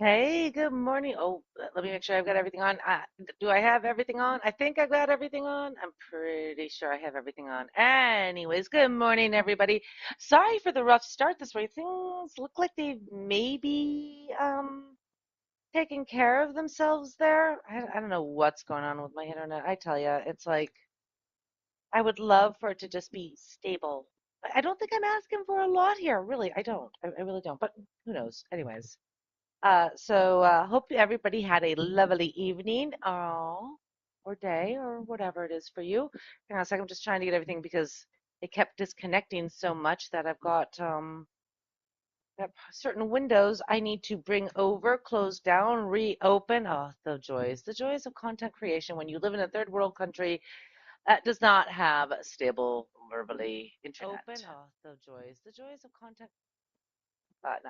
Hey, good morning. Oh, let me make sure I've got everything on. Do I have everything on? I think I've got everything on. I'm pretty sure I have everything on. Anyways, good morning, everybody. Sorry for the rough start this way. Things look like they've maybe taken care of themselves there. I don't know what's going on with my internet. I tell you, it's like I would love for it to just be stable. I don't think I'm asking for a lot here, really. I don't. I really don't. But who knows? Anyways. Hope everybody had a lovely evening, or day, or whatever it is for you. Hang on a second, I'm just trying to get everything because it kept disconnecting so much that I've got certain windows I need to bring over, close down, reopen. Oh, the joys of content creation when you live in a third world country that does not have stable verbally internet. Open. Oh, the joys of content. Not,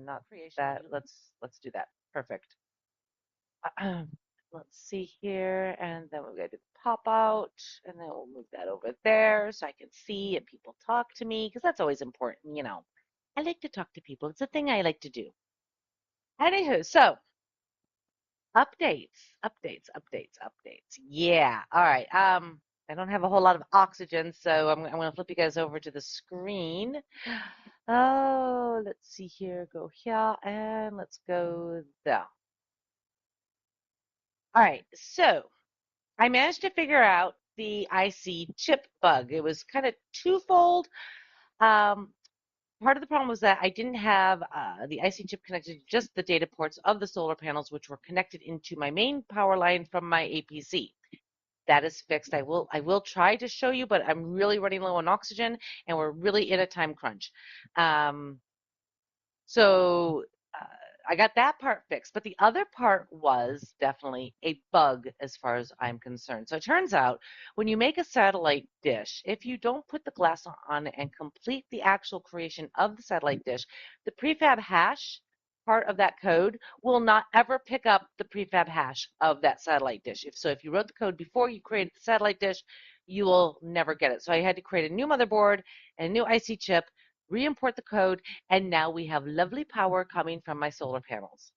not creation. That let's do that. Perfect. Let's see here, and then we're going to pop out, and then we'll move that over there so I can see and people talk to me because that's always important, you know. I like to talk to people. It's a thing I like to do. Anywho, so updates. Yeah. All right. I don't have a whole lot of oxygen, so I'm going to flip you guys over to the screen. Oh, let's see here. Go here, and let's go there. All right. So I managed to figure out the IC chip bug. It was kind of twofold. Um, Part of the problem was that I didn't have the IC chip connected to just the data ports of the solar panels, which were connected into my main power line from my APC. That is fixed. I will try to show you, but I'm really running low on oxygen, and we're really in a time crunch. Um, so uh, I got that part fixed, but the other part was definitely a bug as far as I'm concerned. So it turns out when you make a satellite dish, if you don't put the glass on it and complete the actual creation of the satellite dish, the prefab hash part of that code will not ever pick up the prefab hash of that satellite dish. If you wrote the code before you created the satellite dish, you will never get it. So I had to create a new motherboard and a new IC chip, re-import the code, and now we have lovely power coming from my solar panels.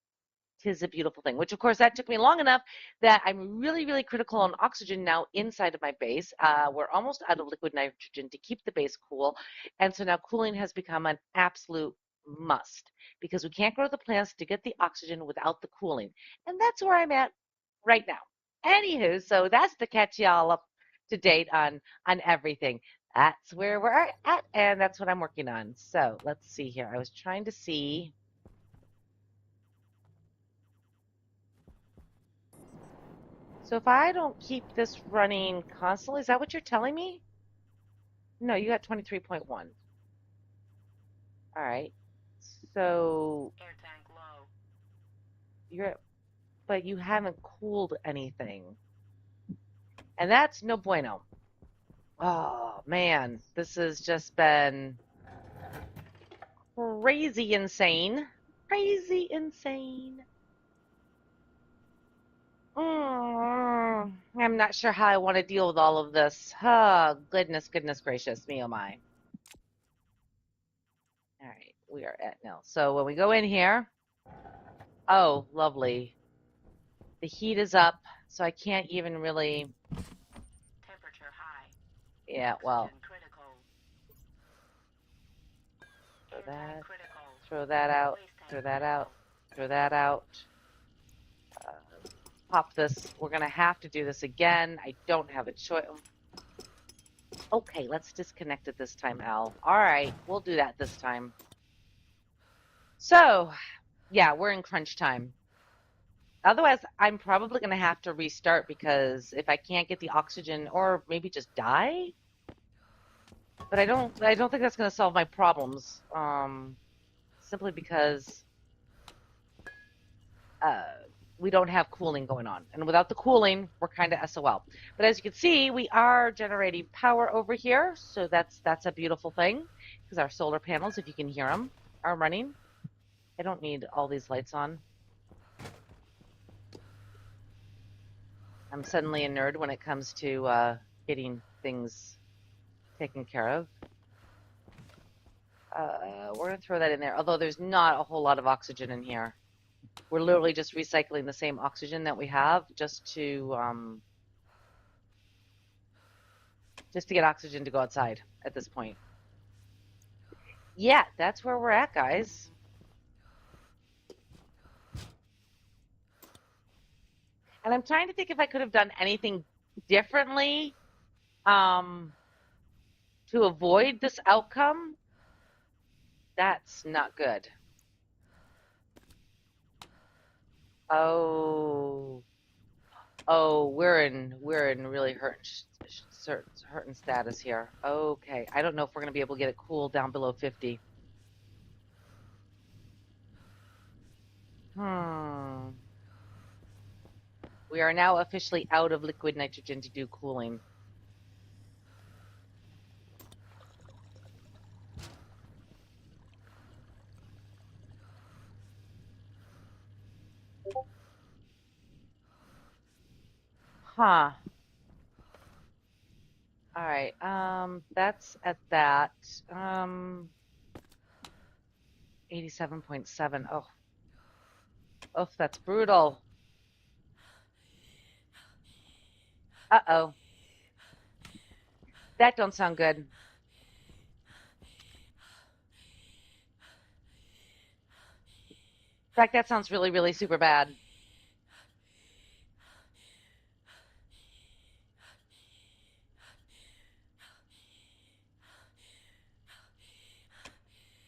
Tis a beautiful thing, which of course that took me long enough that I'm really critical on oxygen now inside of my base. We're almost out of liquid nitrogen to keep the base cool. And so now cooling has become an absolute must because we can't grow the plants to get the oxygen without the cooling. And that's where I'm at right now. Anywho, so that's to catch y'all up to date on everything. That's where we're at, and that's what I'm working on. So let's see here. I was trying to see. So if I don't keep this running constantly, is that what you're telling me? No, you got 23.1. All right. So Air tank low. you're, but you haven't cooled anything. And that's no bueno. Oh man, this has just been crazy insane. Crazy insane. I'm not sure how I want to deal with all of this. Oh, goodness gracious me, oh my. All right, we are at nil. So when we go in here, oh, lovely. The heat is up, so I can't even really, Temperature high. yeah, well, Oxygen critical. throw Air tank that, critical. throw that out, Waste throw tank that out, critical. throw that out. Uh, Pop this. We're gonna have to do this again. I don't have a choice. Okay, let's disconnect it this time, Al. All right, we'll do that this time. So, yeah, we're in crunch time. Otherwise, I'm probably going to have to restart because if I can't get the oxygen or maybe just die, but I don't think that's going to solve my problems. Simply because uh we don't have cooling going on. And without the cooling, we're kind of SOL. But as you can see, we are generating power over here, so that's a beautiful thing because our solar panels, if you can hear them, are running. I don't need all these lights on. I'm suddenly a nerd when it comes to getting things taken care of. We're going to throw that in there, although there's not a whole lot of oxygen in here. We're literally just recycling the same oxygen that we have just to get oxygen to go outside at this point. Yeah, that's where we're at, guys. And I'm trying to think if I could have done anything differently um, to avoid this outcome. That's not good. Oh, oh, we're in really hurting status here. Okay, I don't know if we're gonna be able to get it cool down below 50. Hmm. We are now officially out of liquid nitrogen to do cooling. Huh. All right. That's at that. 87.7. Oh, oh, that's brutal. Uh-oh. That don't sound good. In fact, that sounds really, really super bad.